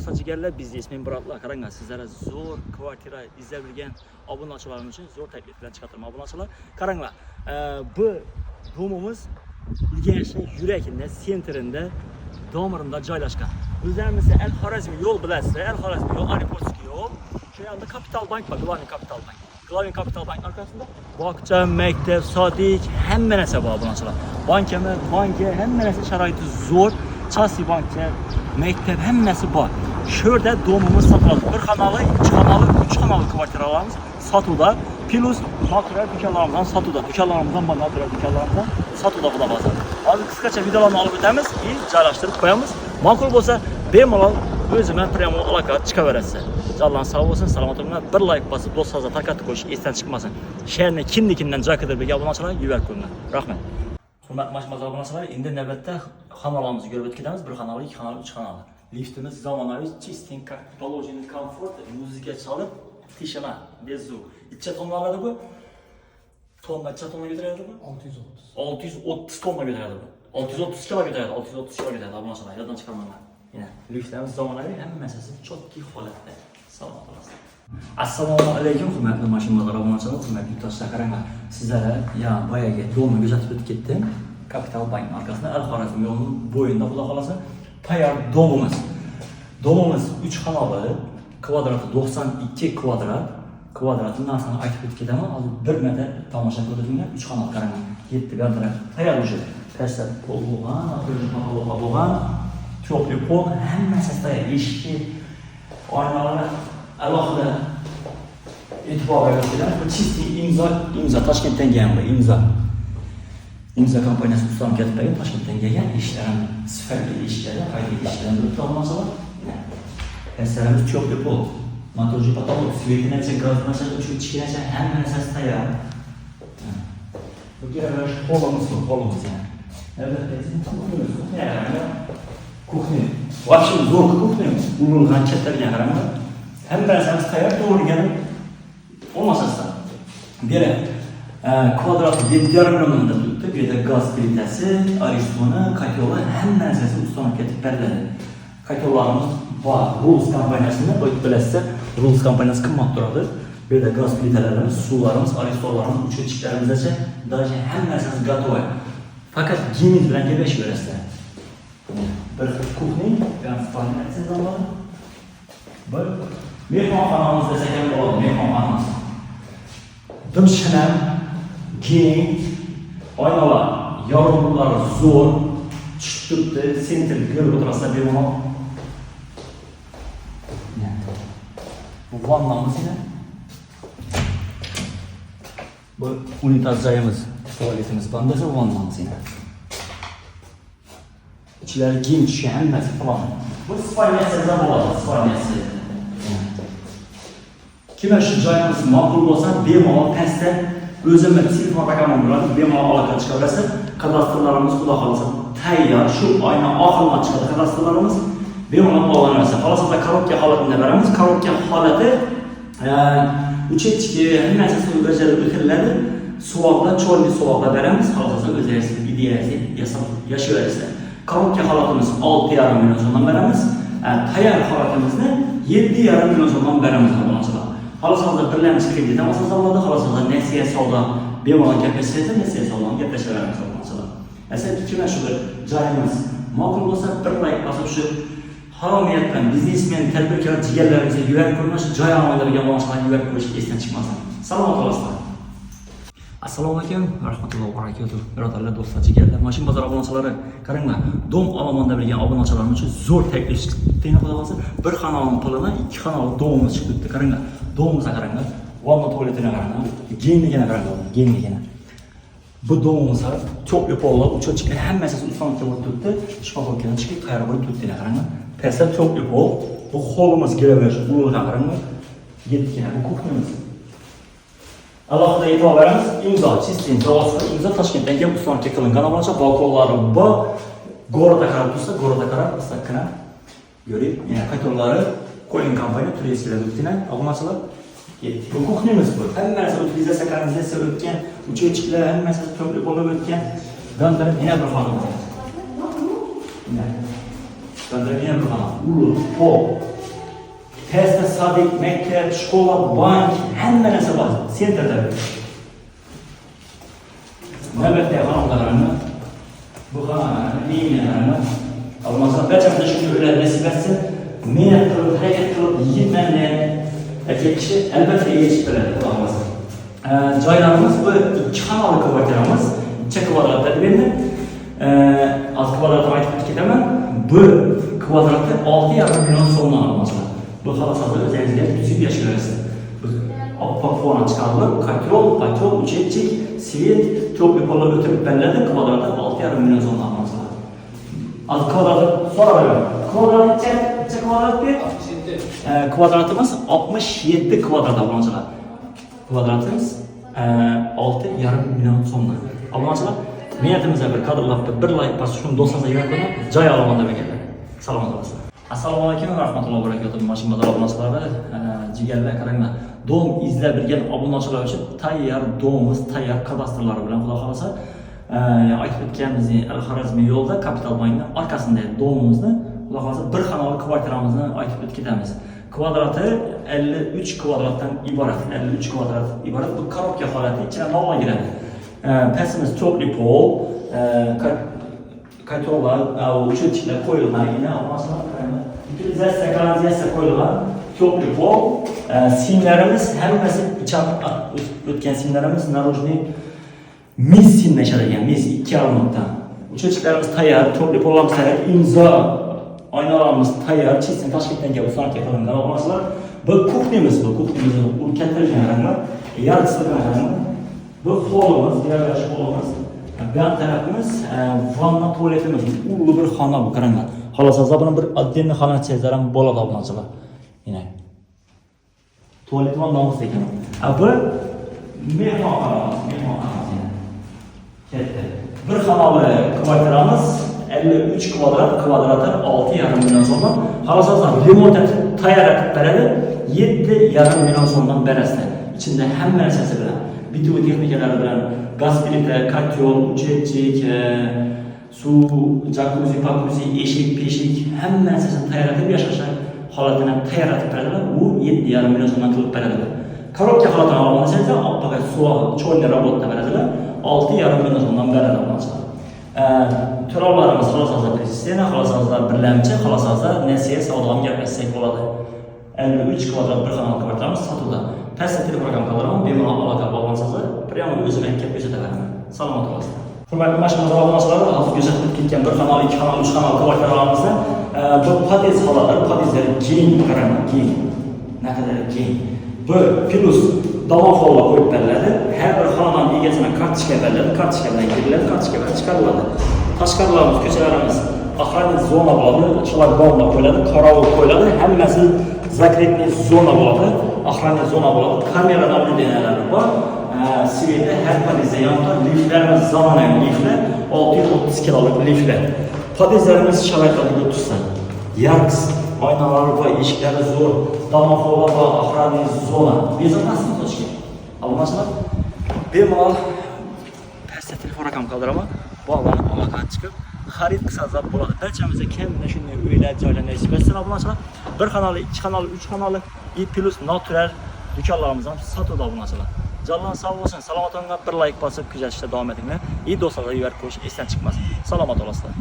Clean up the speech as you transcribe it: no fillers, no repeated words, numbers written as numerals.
do'stlar, bizning ismim Muratlar. Qaranglar, sizlarga zo'r kvartira izlab yurgan obunachilarim uchun zo'r taklif bilan chiqartiraman obunachilar. Qaranglar, bu domimiz Urganchning yurakida, sentrida, Domirimda joylashgan. O'zlarimiz Al-Xorazmiy yo'l bilasizlar, Al-Xorazmiy yo'l, Ariportskiy yo'l. Shu yerda Kapital Bank bor, Glavniy Kapital Bank. Glavniy Kapital Bank orqasida bog'cha, maktab, sodik, hamma narsa bor obunachilar. Banka, hamma narsa sharoiti zo'r. Chasiy banka, maktab hammasi bor. Shu yerda domimiz sotiladi. Bir xonali, 2 xonali, 3 xonali kvartiralarimiz sotuvda. Plus natural do'konlarimizdan sotuvda. Do'konlarimizdan bor natural do'konlarimizdan sotuvda xudo xolasa. Hozir qisqacha videolarni olib o'tamiz, joylashtirib qo'yamiz. Ma'qul bo'lsa, bemalol o'zimdan prямо aloqa chiqaverasiz. Jallan sog' bo'lsin, salomat bo'linglar. Bir like bosib, do'stlarga tarqatib qo'yish esdan chiqmasin. Sherni kimdan joy qidirib obunachilar yuborib qo'yinglar. Rahmat. Hurmatli mashhur obunachilar, endi navbatda xonalarimizni ko'rib o'tamiz. 1 xonali, 2 xonali, 3 xonali. Liftimiz zamonaviy, чистый, как положено, комфорт, muzika chalib, tishima, без звук. Necha tonnalarda bu? Necha tonna ko'taradi bu? 630 tonna ko'taradi bu. 630 kg ko'taradi, 630 kg ko'taradi obunachilar, yoddan chiqarmayman. Yana liftlarimiz zamonaviy, hammasi chotki holatda. Salomat bo'lasiz. Assalomu alaykum, hurmatli mashinalar obunachilar, hurmatli yurtdoshlar, qaranglar. Sizlarga boyagi domni kuzatib o'tib ketdim. Kapital Bank markasida Al-Xorazmiy yo'lining bo'yinda xudo xolasa tayyor domimiz. Domimiz 3 xonali, kvadrati 92 kvadrat. Kvadratini narsani aytib o'tib ketaman. Hozir 1 metr tomosha qildiringlar, 3 xonali qaranglar. 7 gardira tayyor уже. Pastda pol bo'lgan, teplый pol, hammasi tayyor. Eshik, oynalar alohida e'tibor berilgan. Bu чистый imzo Toshkentdan kelgan bu imzo. Imzo kompaniyasi ustolarni kelib bergan Toshkentdan kelgan ishlarim sifatli ishlar, qayta ishlarni bilib olmasalar. Asarimiz teplый pol. Montajli потолок, светлячек, газмашин, uchuvchigacha hamma narsasi tayyor. Bu garaj polimiz. Kuxnya. Вообще zo'r kuxnya. Ulug'dan kattaligini qaranglar. Hamma narsamiz tayyor, to'g'rigan olmasasdan. Beri kvadrat 7,5 milliondan turibdi. Bu yerda gaz plitasi, aristoni, kotyoli, hamma narsasi ustolarga ketib beriladi. Kotyollarimiz bor. Rules kompaniyasini qo'yib bilasizlar. Rules kompaniyasi qimmat turadi. Bu yerda gaz plitalarimiz, suvlarimiz, aristonlarimiz, uchuvchilarimizgacha даже hamma narsamiz готовый. Faqat gimit bilan gaplashib bir kuxnya, bir spalniya zamonaviy. Bir mehmonxonamiz desak ham bo'ladi, mehmonxonamiz. Dimshinam, keng, oynalar, yorug'liklar zo'r, tushib turibdi, sentrga ko'rib o'tirasizlar bemalol. Bu vannamiz edi. Bu unitaz joyimiz, tualetimiz bandasi vannamiz edi. İçiləri giyim tushgan hammasi falan. Bu spalniyasidan bo'ladi, spalniyasi. Kimlar shu joyimiz ma'qul bo'lsa, bemalol pastda o'zimni telefon raqamim bilan bemalol aloqa chiqarasiz. Kadastrlarimiz xudo xolasa tayyor, shu oyning oxirida chiqadi kadastrlarimiz. Bemalol bog'lanasiz. Xolasada korobka holatida beramiz. Korobka holati uchetki hamma narsasi bajarib o'tiriladi. Suvog'da, cho'lli suvog'da beramiz. Xolasada o'zingiz ideyangizni yasab yashayversiz. Korobka holatimiz 6,5 million so'mdan beramiz. Tayyor holatimizni 7,5 million so'mdan beramiz obunachilar. Xolasada birlamish kredit asosida bo'ladi. Xolasada nasiya savdo bemalol gaplashsangiz, nasiya savdo gaplashaveramiz obunachilar. Asal kimlar shu joyimiz ma'qul bo'lsa, bir like bosib shu haromiyatdan biznesmen, tadbirkor jigarlarimizga yuborib qo'ymash, joy amallarga obunachilar yuborib qo'yish esdan chiqmasin. Salomat bo'lasizlar. Assalomu alaykum va rahmatullohi va barakatuh. Birodarlar, do'stlar, jigarlar, mashina bozor obunachilari, qaranglar. Dom olamonda bilgan obunachilarim uchun zo'r taklif chiqdi. Xudo xolasa, bir xonali pulini 2 xonali domimiz chiqdi. Qaranglar. Domimizga qaranglar. Vanna tualetini qaranglar. Kengligini qaranglar, kengligini. Bu domimizga teplый pollar, uchuvchilar hammasi ustolarga kelib turibdi. Shifoxonadan chiqib qayerga borib turibdi qaranglar. Pastda teplый pol, bu holimiz garaj, ulug'dan qaranglar. Yetgan bu kuxnyamiz. Alohida e'tibor beramiz. Imzo, чистый imzo Toshkentdan kelib ustolarga qilingan obunachilar, balkonlari bor. G'orada qarab tursa, g'orada qarab, istakkina ko'ring. Yana kotyonlari qo'ying kompaniya turistlar o'tdina obunachilar. Bu kuxnyamiz bu. Hamma narsa utilizatsiya kanalizatsiya o'tgan, uchuvchilar hammasi to'g'ri bo'lib o'tgan. Dandarib yana bir xonam. Dandarib yana bir xonam. Ulug', pol, test, sadik, maktab, shkola, bank, hamma narsa bor. Sentrda. Navbatdagi xonadonlarni, bu xonadonlarni, binolarni, albatta barchamiz shunga o'ylab nasib etsin. Men qilib, harakat qilib, yigitman degan kishi albatta erishib biladi, xudo xolasa. Joylarimiz bu 2 xonali kvartiramiz, 2 kvadratda endi. Az kvadratni aytib ketaman. Bu kvadratda 6,5 million so'mdan olmoqchiman. Bu xalosada o'zingizga tuzib yashaysiz. Oppoq fona chiqarilib, patrol, uchetchik, svet, to'pli pollar o'tirib beriladi, kvadratda 6,5 million so'mdan olmoqchiman. Az kvadratni so'raman. Kvadratcha kvadratga 67. Kvadratimiz 67 kvadrat olmoqchilar. Kvadratimiz 6,5 million so'mdan. Olmoqchilar. Niyatimizda bir kadrlabda bir like bosib, shuni do'stlarga yo'qotib, joy olaman deb ekanlar. Salomat bo'lsin. Assalomu alaykum va rahmatullohi va barakatuh. Mashina obunachilar, jigarlar, qaranglar. Dom izlab bilgan obunachilar uchun tayyor domimiz, tayyor kadastrlari bilan xudo xolasa, aytib o'tganimizdek, Al-Xorazmiy yo'lda Kapital bankning orqasida domimizni, xudo xolasa, bir xonali kvartiramizni aytib o'tib ketamiz. Kvadrati 53 kvadratdan iborat. 53 kvadrat iborat. Bu korobka holati, ichida nollar giradi. Pastimiz to'pli pol, katollar, uchetchilar qo'yilgan, utilizatsiya kanalizatsiya qo'yilgan, to'pli pol, simlarimiz hammasi ichab o'tgan simlarimiz narojniy mis simda ishlatilgan, mis 2,5 nokta. Uchetchilarimiz tayyor, to'pli pollarimiz tayyor, imzo oynalarimiz tayyor, chistin Toshkentdan kelib ustoqqa qilingan olmaslar. Bu kuxnimiz, u kattaligini qaranglar, yarqisidan qaranglar. Bu holimiz, diğer holimiz. Ben tarafımız vanna tuvaletimiz. Ulu bir xona bu qaranglar. Xolasa buni bir отдельный xona chizarım bo'ladi obunachilar. Yine. Tuvalet va nomus ekan. Bu mehmonxonamiz. Bir xonali kvartiramiz 53 kvadrat, kvadrati 6,5 million so'mdan. Xolasa remont tayyor etib beradi. 7,5 million so'mdan berasizlar. İçinde hamma narsasi bilan bitiruv texnikalari bilan gaz plita, kotyol, uchetchik, suv, jakuzi, pakuzi, eshik, peshik hamma narsasini tayyorlatib yashash holatini tayyorlatib beradilar. U 7,5 million so'mdan qilib beradilar. Korobka holatini olsangiz, oppoq suv, cho'lni robotda beradilar. 6,5 million so'mdan beradi olsangiz. To'lovlarimiz xolosazda prezident, xolosazda birlamchi, xolosazda nasiya savdolarni gaplashsak bo'ladi. 53 kvadrat bir xonali kvartiramiz sotuvda. Pastda telefon raqamlarim bemalol aloqa bo'lgansiz, prямо o'zim aytib ko'rsataman. Salomat bo'lasizlar. Hurmatli mashina obunachilar, hozir ko'rsatib ketgan bir xonali, 2 xonali, 3 xonali kvartiralarimizni bu podez holatlar, podezlar keng qarang, keng. Naqadar keng. Bu plus davon hollar qo'yib beriladi. Har bir xonaning egasini kartochka beriladi, kartochka bilan kiriladi, kartochka bilan chiqariladi. Tashqarilarimiz, ko'chalarimiz охранный zona bo'ladi, shlagbaumlar qo'yiladi, qorovul qo'yiladi, hammasi zakretniy zona bo'ladi, охранный zona bo'ladi, kamera naблюдениялari bor. Sveti har podezda yonida, liftlarimiz zamonaviy liftlar, 630 kilolik liftlar. Podezlarimiz sharoitlarga tushsa, yarqs, oynalari va eshiklari zo'r, domoxona va охранный zona. Безопасно Toshkent. Almaslar bemalol pastda telefon raqam qoldiraman. Bog'lanib aloqaga chiqib xarid qilsangiz bo'ladi. Barchamizga kamida shunday uylar, joylarni ishlasin obunachilar. Bir xonali, 2 xonali, 3 xonali plus natural do'konlarimiz ham sotuvda obunachilar. Jonlar sog' bo'lsin, salomat bo'linglar. Bir like bosib kuzatishda davom etinglar. Do'stlarga yuborib qo'yish esdan chiqmasin. Salomat bo'lasizlar.